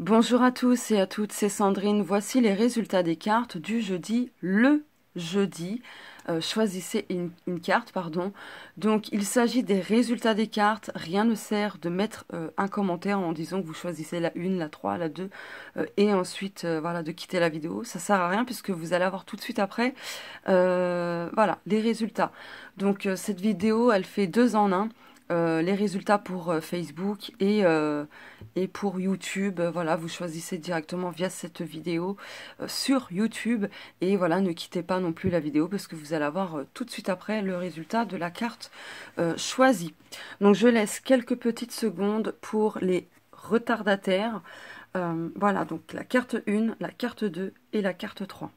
Bonjour à tous et à toutes, c'est Sandrine. Voici les résultats des cartes du jeudi, le jeudi. Choisissez une carte, pardon. Donc, il s'agit des résultats des cartes. Rien ne sert de mettre un commentaire en disant que vous choisissez la 1, la 3, la 2 et ensuite, voilà, de quitter la vidéo. Ça sert à rien puisque vous allez avoir tout de suite après, voilà, les résultats. Donc, cette vidéo, elle fait 2 en 1. Les résultats pour Facebook et pour YouTube. Voilà, vous choisissez directement via cette vidéo sur YouTube. Et voilà, ne quittez pas non plus la vidéo parce que vous allez avoir tout de suite après le résultat de la carte choisie. Donc je laisse quelques petites secondes pour les retardataires. Voilà, donc la carte 1, la carte 2 et la carte 3.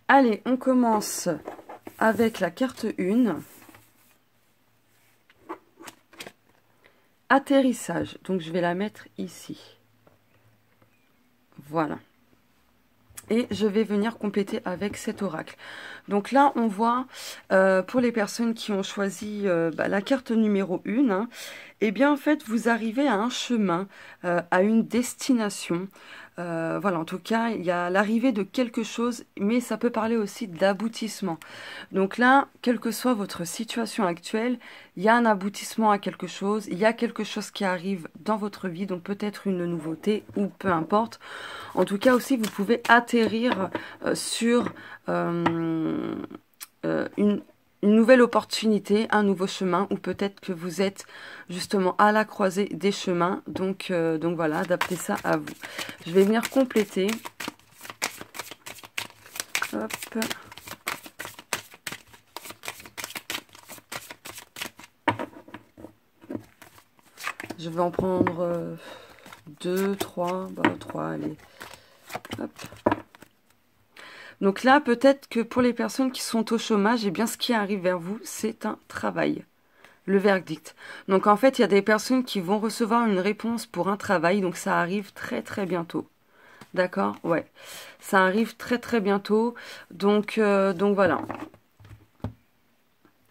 Allez, on commence avec la carte 1. Atterrissage. Donc, je vais la mettre ici. Voilà. Et je vais venir compléter avec cet oracle. Donc là, on voit, pour les personnes qui ont choisi la carte numéro 1, hein, eh bien, en fait, vous arrivez à un chemin, à une destination. Voilà, en tout cas, il y a l'arrivée de quelque chose, mais ça peut parler aussi d'aboutissement. Donc là, quelle que soit votre situation actuelle, il y a un aboutissement à quelque chose, il y a quelque chose qui arrive dans votre vie, donc peut-être une nouveauté ou peu importe. En tout cas aussi, vous pouvez atterrir sur une nouvelle opportunité, un nouveau chemin, ou peut-être que vous êtes justement à la croisée des chemins. Donc voilà, adaptez ça à vous. Je vais venir compléter. Hop. Je vais en prendre 2, 3, 3, allez. Hop. Donc là, peut-être que pour les personnes qui sont au chômage, eh bien, ce qui arrive vers vous, c'est un travail. Le verdict. Donc en fait, il y a des personnes qui vont recevoir une réponse pour un travail, donc ça arrive très très bientôt. D'accord? Ouais. Ça arrive très très bientôt. Donc voilà.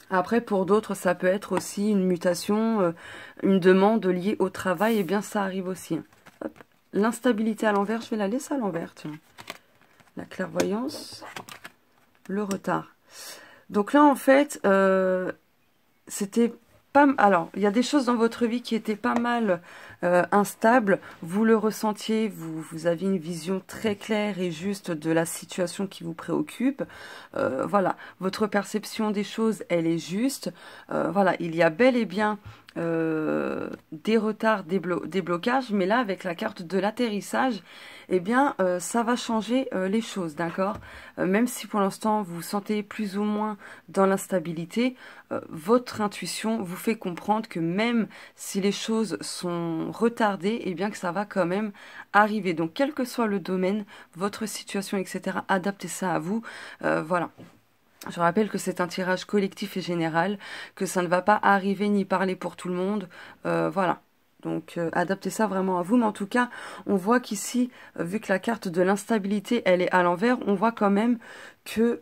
Après, pour d'autres, ça peut être aussi une mutation, une demande liée au travail, eh bien ça arrive aussi. L'instabilité à l'envers, je vais la laisser à l'envers, tiens. La clairvoyance, le retard. Donc là, en fait, c'était pas... Alors, il y a des choses dans votre vie qui étaient pas mal instables. Vous le ressentiez, vous aviez une vision très claire et juste de la situation qui vous préoccupe. Voilà, votre perception des choses, elle est juste. Voilà, il y a bel et bien des retards, des blocages, mais là, avec la carte de l'atterrissage, eh bien, ça va changer les choses, d'accord? Même si pour l'instant, vous vous sentez plus ou moins dans l'instabilité, votre intuition vous fait comprendre que même si les choses sont retardées, eh bien que ça va quand même arriver. Donc, quel que soit le domaine, votre situation, etc., adaptez ça à vous. Voilà. Je rappelle que c'est un tirage collectif et général, que ça ne va pas arriver ni parler pour tout le monde. Voilà. Donc, adaptez ça vraiment à vous. Mais en tout cas, on voit qu'ici, vu que la carte de l'instabilité, elle est à l'envers, on voit quand même que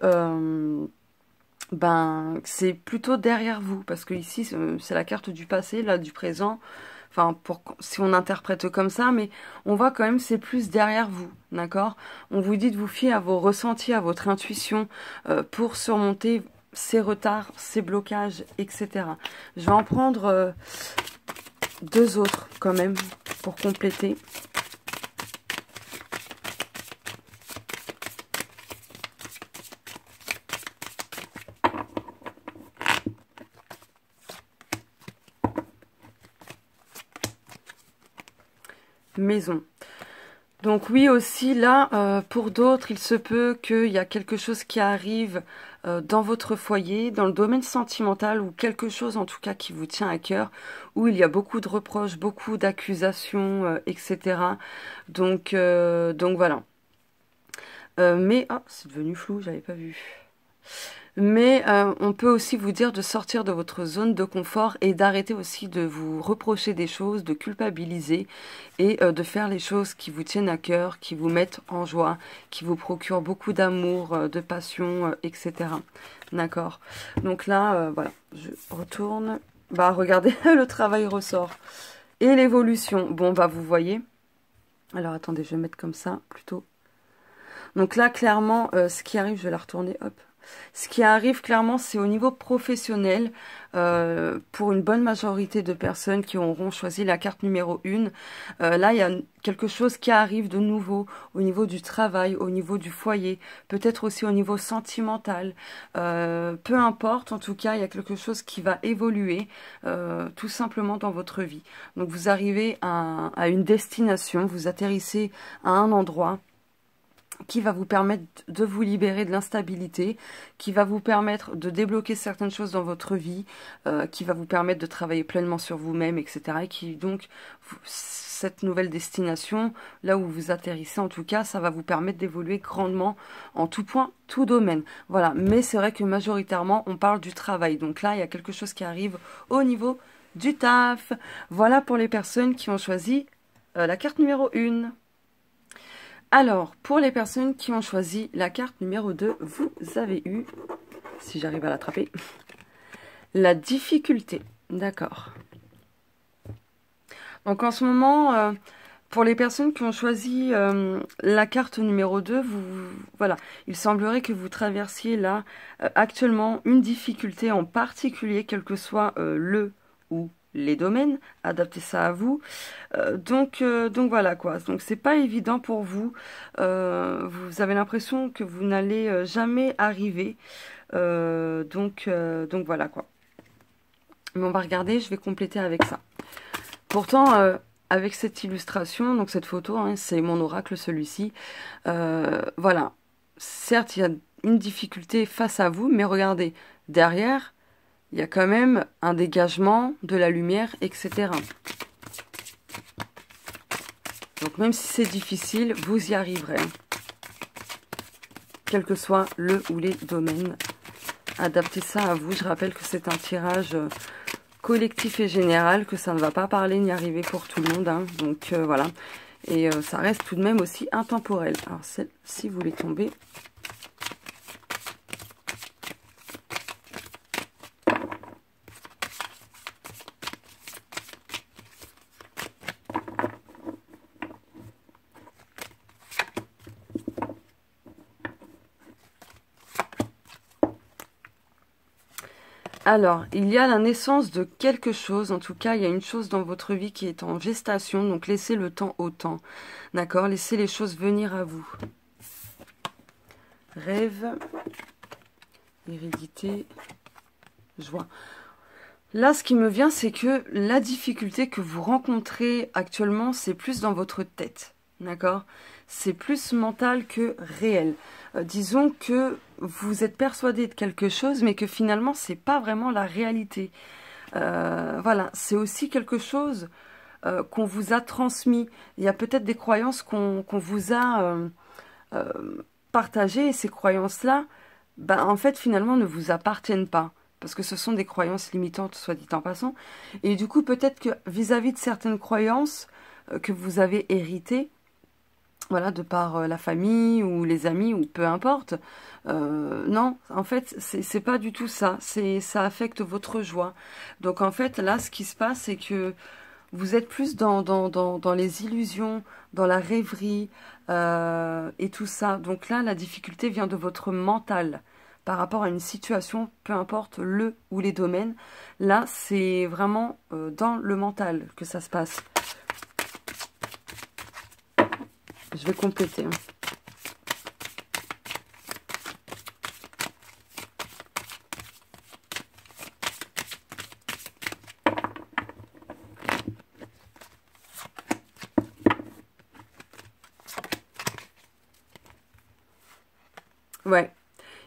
c'est plutôt derrière vous. Parce que ici, c'est la carte du passé, là, du présent. Enfin, si on interprète comme ça, mais on voit quand même c'est plus derrière vous, d'accord? On vous dit de vous fier à vos ressentis, à votre intuition pour surmonter ces retards, ces blocages, etc. Je vais en prendre 2 autres quand même pour compléter. Maison. Donc oui aussi là, pour d'autres, il se peut qu'il y a quelque chose qui arrive dans votre foyer, dans le domaine sentimental ou quelque chose en tout cas qui vous tient à cœur, où il y a beaucoup de reproches, beaucoup d'accusations, etc. Donc voilà. Mais, oh, c'est devenu flou, j'avais pas vu. Mais on peut aussi vous dire de sortir de votre zone de confort et d'arrêter aussi de vous reprocher des choses, de culpabiliser et de faire les choses qui vous tiennent à cœur, qui vous mettent en joie, qui vous procurent beaucoup d'amour, de passion, etc. D'accord? Donc là, voilà, je retourne Bah, regardez, le travail ressort. Et l'évolution. Bon, bah, vous voyez. Alors, attendez, je vais mettre comme ça, plutôt. Donc là, clairement, ce qui arrive, je vais la retourner, hop. Ce qui arrive, clairement, c'est au niveau professionnel, pour une bonne majorité de personnes qui auront choisi la carte numéro 1. Là, il y a quelque chose qui arrive de nouveau au niveau du travail, au niveau du foyer, peut-être aussi au niveau sentimental. Peu importe, en tout cas, il y a quelque chose qui va évoluer tout simplement dans votre vie. Donc, vous arrivez à une destination, vous atterrissez à un endroit qui va vous permettre de vous libérer de l'instabilité, qui va vous permettre de débloquer certaines choses dans votre vie, qui va vous permettre de travailler pleinement sur vous-même, etc. Et qui donc, cette nouvelle destination, là où vous atterrissez en tout cas, ça va vous permettre d'évoluer grandement en tout point, tout domaine. Voilà, mais c'est vrai que majoritairement, on parle du travail. Donc là, il y a quelque chose qui arrive au niveau du taf. Voilà pour les personnes qui ont choisi la carte numéro 1. Alors, pour les personnes qui ont choisi la carte numéro 2, vous avez eu, si j'arrive à l'attraper, la difficulté. D'accord. Donc en ce moment, pour les personnes qui ont choisi la carte numéro 2, voilà, il semblerait que vous traversiez là actuellement une difficulté en particulier, quel que soit le ou les domaines, adaptez ça à vous. Donc voilà quoi. Donc c'est pas évident pour vous. Vous avez l'impression que vous n'allez jamais arriver. Donc voilà quoi. Mais on va regarder, je vais compléter avec ça. Pourtant, avec cette illustration, donc cette photo, hein, c'est mon oracle celui-ci. Voilà. Certes, il y a une difficulté face à vous, mais regardez, derrière, il y a quand même un dégagement de la lumière, etc. Donc même si c'est difficile, vous y arriverez. Quel que soit le ou les domaines. Adaptez ça à vous. Je rappelle que c'est un tirage collectif et général, que ça ne va pas parler ni arriver pour tout le monde. Hein. Donc voilà. Et ça reste tout de même aussi intemporel. Alors celle-ci voulait tomber. Alors, il y a la naissance de quelque chose, en tout cas, il y a une chose dans votre vie qui est en gestation, donc laissez le temps au temps, d'accord? Laissez les choses venir à vous. Rêve, hérédité, joie. Là, ce qui me vient, c'est que la difficulté que vous rencontrez actuellement, c'est plus dans votre tête, d'accord? C'est plus mental que réel. Disons que vous êtes persuadé de quelque chose, mais que finalement, c'est pas vraiment la réalité. Voilà, c'est aussi quelque chose qu'on vous a transmis. Il y a peut-être des croyances qu'on vous a partagées, et ces croyances-là, ben, en fait, finalement, ne vous appartiennent pas. Parce que ce sont des croyances limitantes, soit dit en passant. Et du coup, peut-être que vis-à-vis de certaines croyances que vous avez héritées, voilà, de par la famille ou les amis ou peu importe. Non, en fait, c'est pas du tout ça. Ça affecte votre joie. Donc en fait, là, ce qui se passe, c'est que vous êtes plus dans les illusions, dans la rêverie et tout ça. Donc là, la difficulté vient de votre mental par rapport à une situation, peu importe le ou les domaines. Là, c'est vraiment dans le mental que ça se passe. Je vais compléter. Ouais.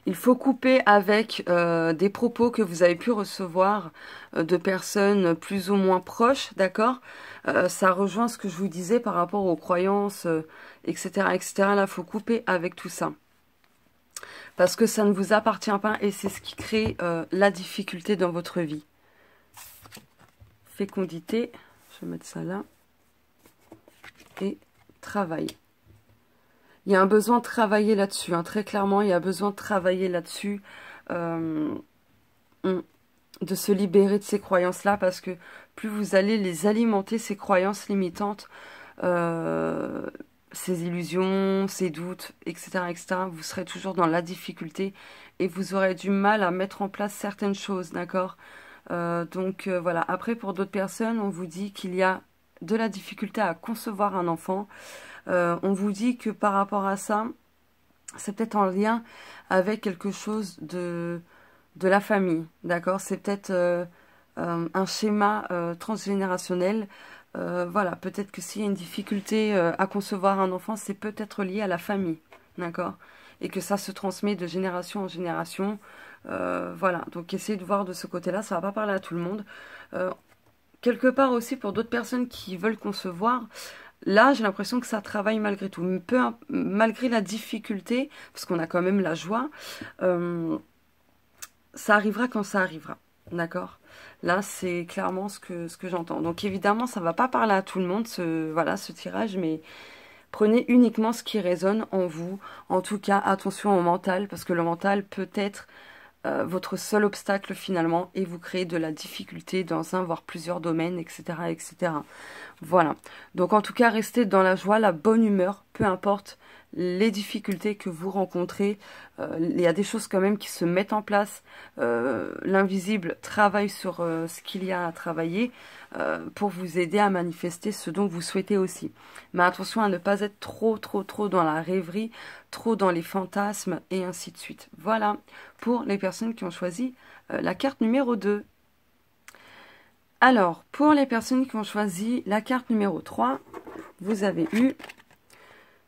Il faut couper avec des propos que vous avez pu recevoir de personnes plus ou moins proches, d'accord? Ça rejoint ce que je vous disais par rapport aux croyances, etc., etc. Là, il faut couper avec tout ça. Parce que ça ne vous appartient pas et c'est ce qui crée la difficulté dans votre vie. Fécondité, je vais mettre ça là. Et travail. Il y a un besoin de travailler là-dessus, hein. Très clairement, il y a besoin de travailler là-dessus. de se libérer de ces croyances-là, parce que plus vous allez les alimenter, ces croyances limitantes, ces illusions, ces doutes, etc., etc., vous serez toujours dans la difficulté et vous aurez du mal à mettre en place certaines choses, d'accord? Donc voilà, après pour d'autres personnes, on vous dit qu'il y a de la difficulté à concevoir un enfant. On vous dit que par rapport à ça, c'est peut-être en lien avec quelque chose de la famille, d'accord? C'est peut-être un schéma transgénérationnel. Voilà, peut-être que s'il y a une difficulté à concevoir un enfant, c'est peut-être lié à la famille, d'accord? Et que ça se transmet de génération en génération. Voilà, donc essayez de voir de ce côté-là, ça va pas parler à tout le monde. Quelque part aussi, pour d'autres personnes qui veulent concevoir, là, j'ai l'impression que ça travaille malgré tout. Malgré la difficulté, parce qu'on a quand même la joie, ça arrivera quand ça arrivera, d'accord? Là, c'est clairement ce que j'entends. Donc évidemment, ça ne va pas parler à tout le monde, voilà, ce tirage, mais prenez uniquement ce qui résonne en vous. En tout cas, attention au mental, parce que le mental peut être votre seul obstacle finalement, et vous créez de la difficulté dans un, voire plusieurs domaines, etc., etc. Voilà. Donc en tout cas, restez dans la joie, la bonne humeur, peu importe les difficultés que vous rencontrez. Il y a des choses quand même qui se mettent en place. L'invisible travaille sur ce qu'il y a à travailler pour vous aider à manifester ce dont vous souhaitez aussi. Mais attention à ne pas être trop dans la rêverie, trop dans les fantasmes et ainsi de suite. Voilà pour les personnes qui ont choisi la carte numéro 2. Alors, pour les personnes qui ont choisi la carte numéro 3, vous avez eu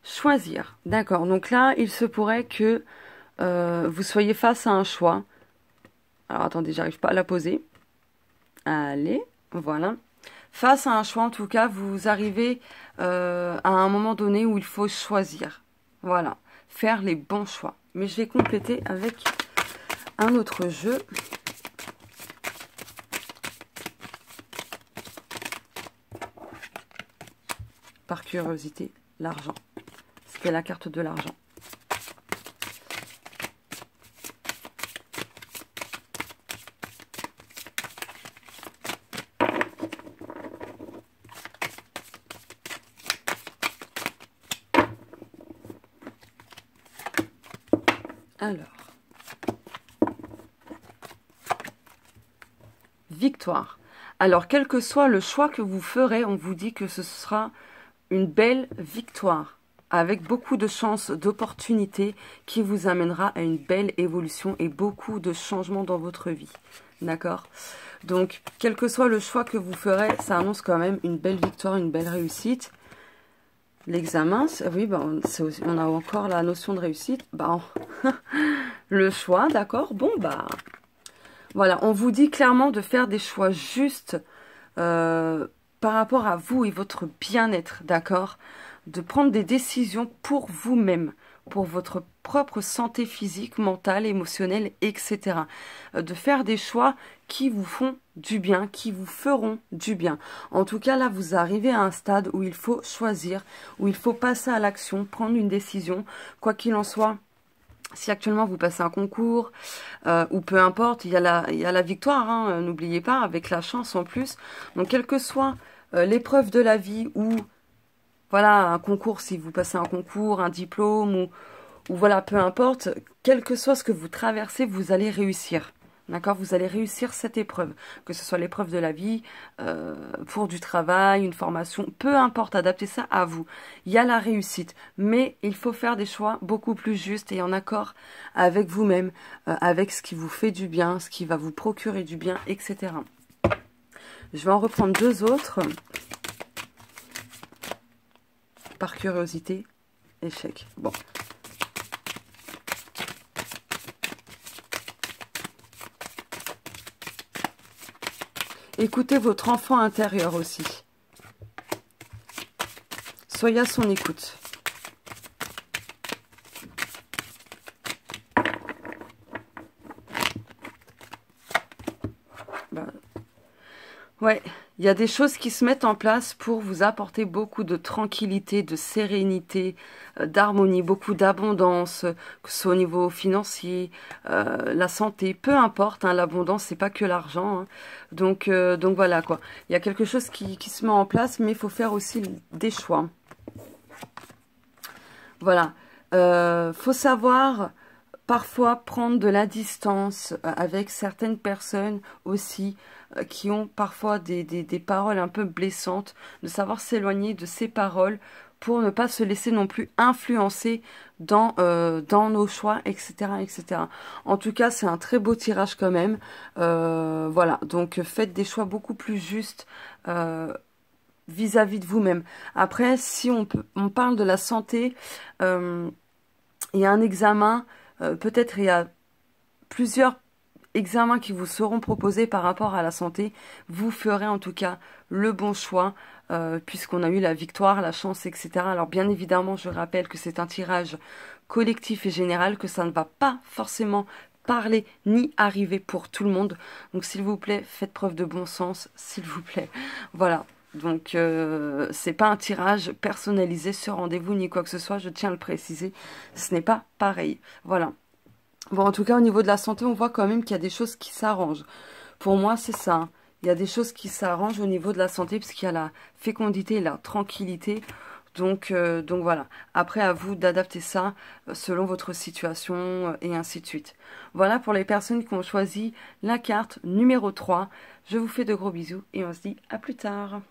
choisir. D'accord, donc là, il se pourrait que vous soyez face à un choix. Alors, attendez, j'arrive pas à la poser. Allez, voilà. Face à un choix, en tout cas, vous arrivez à un moment donné où il faut choisir. Voilà, faire les bons choix. Mais je vais compléter avec un autre jeu. Par curiosité, l'argent. C'était la carte de l'argent. Alors, victoire. Alors, quel que soit le choix que vous ferez, on vous dit que ce sera une belle victoire, avec beaucoup de chances, d'opportunités qui vous amènera à une belle évolution et beaucoup de changements dans votre vie. D'accord? Donc, quel que soit le choix que vous ferez, ça annonce quand même une belle victoire, une belle réussite. L'examen, oui, ben, on a encore la notion de réussite. Ben, le choix, d'accord? Bon, bah, voilà, on vous dit clairement de faire des choix justes par rapport à vous et votre bien-être, d'accord? De prendre des décisions pour vous-même, pour votre propre santé physique, mentale, émotionnelle, etc. De faire des choix qui vous font du bien, qui vous feront du bien. En tout cas, là, vous arrivez à un stade où il faut choisir, où il faut passer à l'action, prendre une décision, quoi qu'il en soit. Si actuellement vous passez un concours, ou peu importe, il y a la victoire, hein, n'oubliez pas, avec la chance en plus. Donc, quelle que soit l'épreuve de la vie ou, voilà, un concours, si vous passez un concours, un diplôme, ou voilà, peu importe, quel que soit ce que vous traversez, vous allez réussir. D'accord? Vous allez réussir cette épreuve, que ce soit l'épreuve de la vie, pour du travail, une formation, peu importe, adaptez ça à vous. Il y a la réussite, mais il faut faire des choix beaucoup plus justes et en accord avec vous-même, avec ce qui vous fait du bien, ce qui va vous procurer du bien, etc. Je vais en reprendre deux autres, par curiosité, échec. Bon. Écoutez votre enfant intérieur aussi. Soyez à son écoute. Ouais, il y a des choses qui se mettent en place pour vous apporter beaucoup de tranquillité, de sérénité, d'harmonie, beaucoup d'abondance, que ce soit au niveau financier, la santé, peu importe, hein, l'abondance, c'est pas que l'argent. Hein. Donc voilà quoi. Il y a quelque chose qui se met en place, mais il faut faire aussi des choix. Voilà. Faut savoir parfois prendre de la distance avec certaines personnes aussi qui ont parfois des paroles un peu blessantes, de savoir s'éloigner de ces paroles pour ne pas se laisser non plus influencer dans nos choix, etc., etc. En tout cas, c'est un très beau tirage quand même. Voilà, donc faites des choix beaucoup plus justes vis-à-vis de vous-même. Après, si on parle de la santé, il y a un examen, peut-être il y a plusieurs examens qui vous seront proposés par rapport à la santé. Vous ferez en tout cas le bon choix, puisqu'on a eu la victoire, la chance, etc. Alors bien évidemment, je rappelle que c'est un tirage collectif et général, que ça ne va pas forcément parler ni arriver pour tout le monde. Donc s'il vous plaît, faites preuve de bon sens, s'il vous plaît. Voilà. Donc, c'est pas un tirage personnalisé sur rendez-vous ni quoi que ce soit, je tiens à le préciser. Ce n'est pas pareil. Voilà. Bon, en tout cas, au niveau de la santé, on voit quand même qu'il y a des choses qui s'arrangent. Pour moi, c'est ça. Hein. Il y a des choses qui s'arrangent au niveau de la santé, puisqu'il y a la fécondité et la tranquillité. Donc voilà. Après, à vous d'adapter ça selon votre situation et ainsi de suite. Voilà pour les personnes qui ont choisi la carte numéro 3. Je vous fais de gros bisous et on se dit à plus tard.